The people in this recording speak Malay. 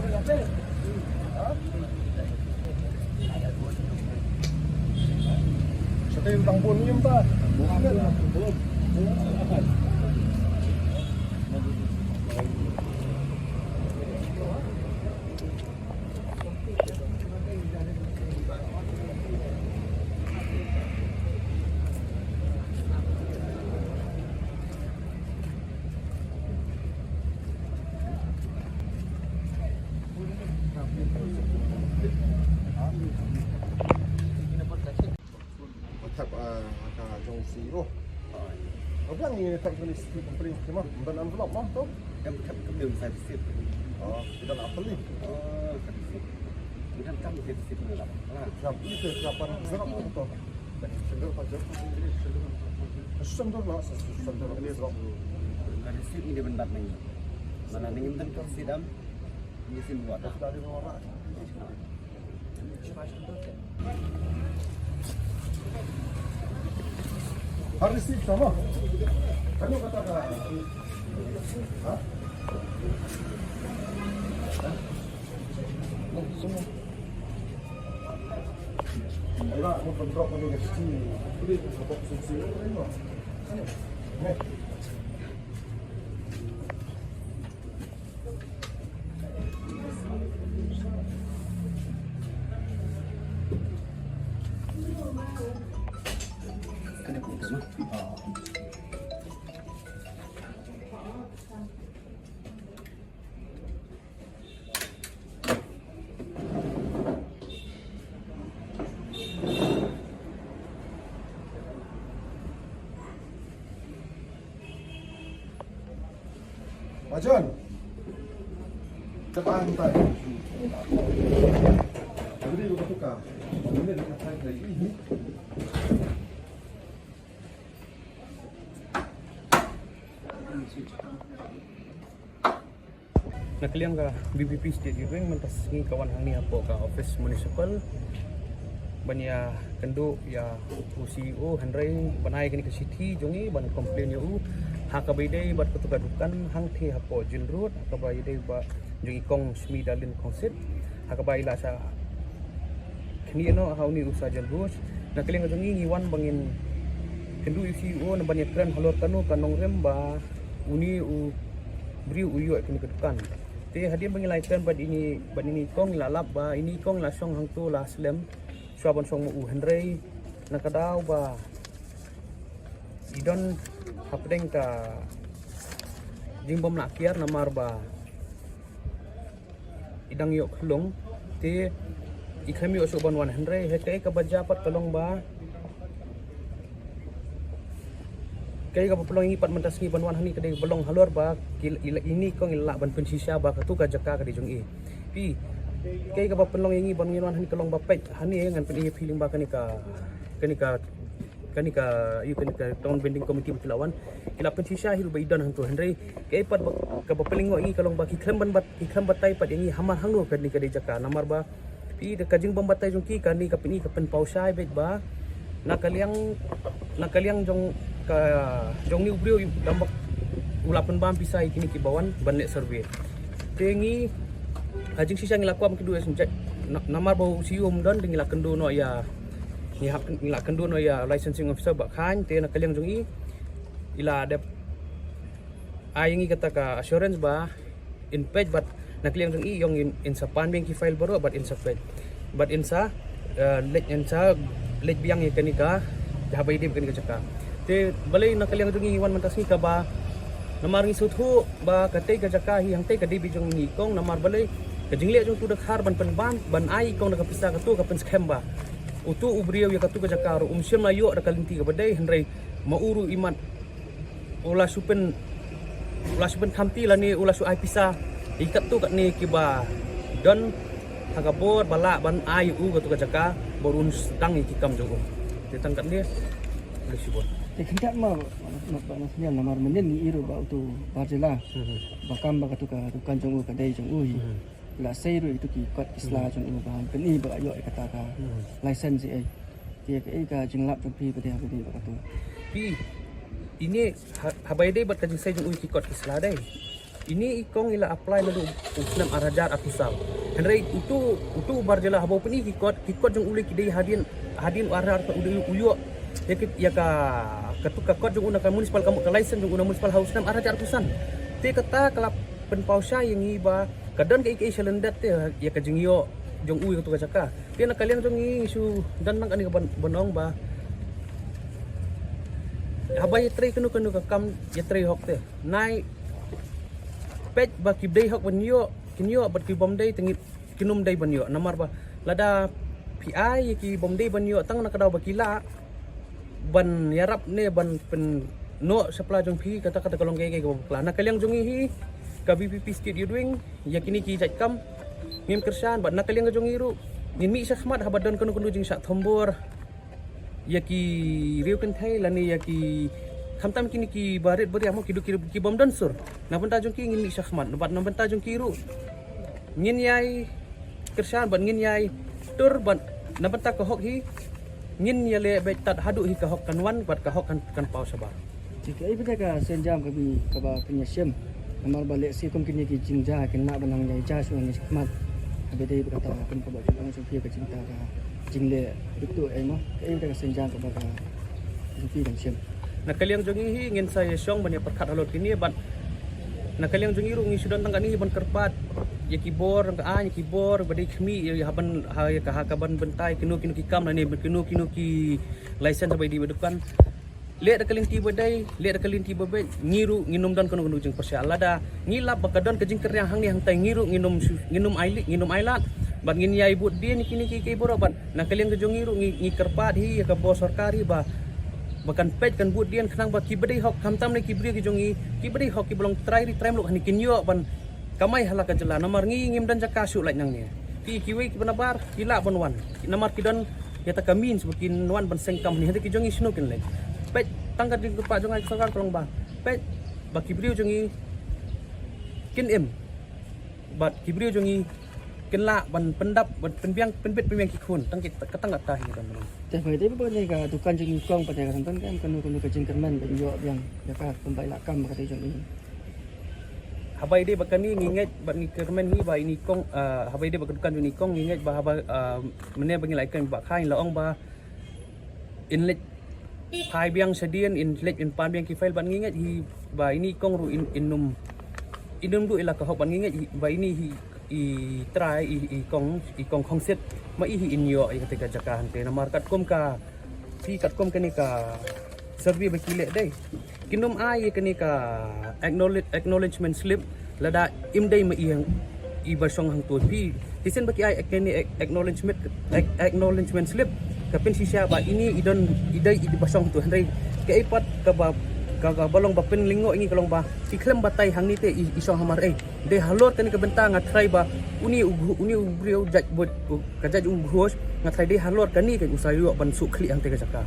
Sa tayo utang pun yun ta. Matap jong zero. Apa yang ini tak tulis di pemberi mah? Dan envelope mah tu? Em khắp cấp đường sai xịt. Tidak apa ni? Bukan kamu xịt nữa là. Siapa itu siapa zero tu? Sendiri pajak. Sendiri lah, sendiri zero. Ada xịt ini bentar nih. Mana nih intan kau sidam? Ini sin buat. Dari orang. Hari sih sama. Kamu kata semua. Ela mau bentrok dengan kecil. Beri untuk sisi ini. Nih. Majon. Cepat hantar. Jadi lu tukar. Ini dekat saya dari ini. Nakaliang ka BBP State juga yang mentas ni kawan hang ni apa ka office municipal banya kendo ya CEO Henry banai kini ke city jongi ban komplain yu hakabaidai bat ketugadukan hang the hapo jil road hakabaidai ba jongi kong smi dalin konsit hakabaila sa kini no hauni usa jil road nakaliang jongi ngiwan bangin kendo CEO na banya tren halor kanu kanong remba uni u beri uyu kini kedukan te hadir bangilaikan bad ini kong lalap ba ini kong lasong hang tu la slem suaban song mu Henry nakadaw ba idon hapdeng ka jingbom lakiar namar ba idang yok klong te ikhami usuban wan Henry heke ka bajapat kalong ba kaya ka pelong ipat mentas ni banwan hani kadai belong halor ba ini kong ila ban pensisya ba katu ka jaka kadai jong pi kaya ka pelong ingi ban ngiwan hani kalong ba pet hani ngan pen feeling ba kanika you kanika town bending committee belawan ila pensisya hiru ba idan hantu Henry kaya pat ka pelingo ingi kalong ba kikham batai pat ingi hamar hangno kadai kadai jaka namar ba pi de kajing bom batai jong ki kani ka peni ka pen pausai bet ba nakaliang jong ka jong ni ubrio dambak ulapan bam pisai kini kibawan banlek survey tengi hajing sisa ngilakwa kedua senjat namar bau sium don ngilak kendo no ya ngilak kendo no ya licensing officer bak khan te nakaliang jong ila ada ayingi kata ka assurance ba in page but nakaliang jong yong in sa pan bank file baro but in sa page but in sa let biang kanika habai dia kanika cakap te balai nakaliang jong iwan mantas ni ka ba namar ngi suthu ba katei ka jaka hi hang tei ka dibi jong ni kong namar balai ka jingle jong tu dekhar ban ban ai kong da kapisa ka tu ka pen scam ba utu ubrio ya ka tu ka jaka ro umsem layo da kalinti ka badai Henry mauru imat ula supen khamti la ni ula su ai pisa ikat tu kat ni kiba don hagabor bala ban ai u ka tu ka jaka borun stang ikam jong te tangkat ni lesibon Tidak mah maksudnya namar menen ni iru ba tu barjela bakam ba katu ka tukan jong ka dai jong ui la seiru itu ki kot isla jong u ba keni ba ayo kata ka license dia ka jinglap jong pi ba dia ba katu pi ini habai dai bat kajing sai jong ui ki kot isla dai ini ikong ila apply lalu usnam arajar akusal. Henry itu barjala habo peni kikot jong uli kidai hadin arar ka uli uyo ya ka ketuk kakot jong una ka municipal kamu ka license jong una municipal house nam arajar akusan. Te kata kelap penpausa yang iba kadon ka ikai selendat te ya ka jong yo jong ui ketuk jaka. Dia nak kalian jong isu dan nang ani ka bonong ba. Habai tray kenu ka kam ya tray hok te. Nai pet ba kibdai hok banyo kinyo bat ki bomdai tengit kinum dai banyo namar ba lada PI ki bomdai banyo tang na kadaw bakila ban yarap ne ban pen no sapla jong phi kata kalong gay ko na kaliang jong hi ka BPP state you doing yakini ki jat kam ngim kersan bat na kaliang jong iru ngin mi sakhmat habadon kanu jing sak thombor yaki riu kan thai lani yaki khamtam kini ki barit bari amo kidu ki bom dan sur na banta jong ki ngin mi sakhmat bat na banta jong ki ru ngin yai kersan ban ngin yai tur ban na banta ka hok hi ngin yale bet tat hadu hi ka hok kanwan bat ka hok kan pau sabar jika ibu ka senjam kabi kaba penyesiam namar balik si kom kini ki jingja kena banang jai ja su ni sakhmat abede berkata kan kaba jong sumpi ka cinta ka jingle itu emo ibu ka senjam kaba ka sumpi dan siam nakaliang jong hi ngin saya syong banya perkat halot kini ban nakaliang jong iru ngi sudan tangga ni ban kerpat ya kibor ka a ya kibor badai khmi ya haban ha ya ka ban bentai kinu kikam ni kinu ki license bai di bedukan le da kalin ti badai le da kalin ti babe ngiru nginum dan kanu jeng persya lada ngilap bakadon ke jing keryang hang ni hang tai ngiru nginum ailat ban ngin yai bud dia ni kini ki kibor ban nakaliang jong iru ngi kerpat hi ya ka bos sarkari ba bahkan pet kan buat dia kenang ba kibri hok kamtam ni kibri ki jongi kibri hok ki belong try lok hani kinyo ban kamai halaka jela namar ngim dan jakasu lak nang ni ki kiwi ki benabar kila bonwan namar kidon yata kamin sebutin wan ban sengkam ni hati ki jongi snoken lek pet tangkat di pak jongai sangkar kolong ba pet ba kibri jongi kin em bat kibri jongi kenla ban pendap ban penbiang ki khun tangkit katang tah ni kan tapi itu pun ni ka tukan jing kong pada kan kan kanu ka jing kerman ka yo yang ya ka pembai lakam kata jong ini habai de bakani nginget bat ni kermen ni ba ini kong habai de bakan ni kong nginget ba haba mene bagi laikan ba khain laong ba inlet pai biang sedian inlet in pan biang ki file ban nginget hi ba ini kong ru inum du ila ka hok ban nginget ba ini hi i try i kong kongset ma i inyo i ketika jakahan te namar kat kom ka si kat kom kani ka survey bakile dai kinum ai kani ka acknowledgement slip lada imdai ma i basong hang tu pi tisen baki ai kani acknowledgement slip kapin si sia ba ini idai i basong tu handai ke ipat ka ba gaga balong ba penlingo ingi kalong ba iklem batai hang ni te isong hamar de halor kan ke bentang ngatrai ba uni ubrio jaj bot kajaj ubros ngatrai de halor kan ni ke usayo ban sukli hang te ka jaka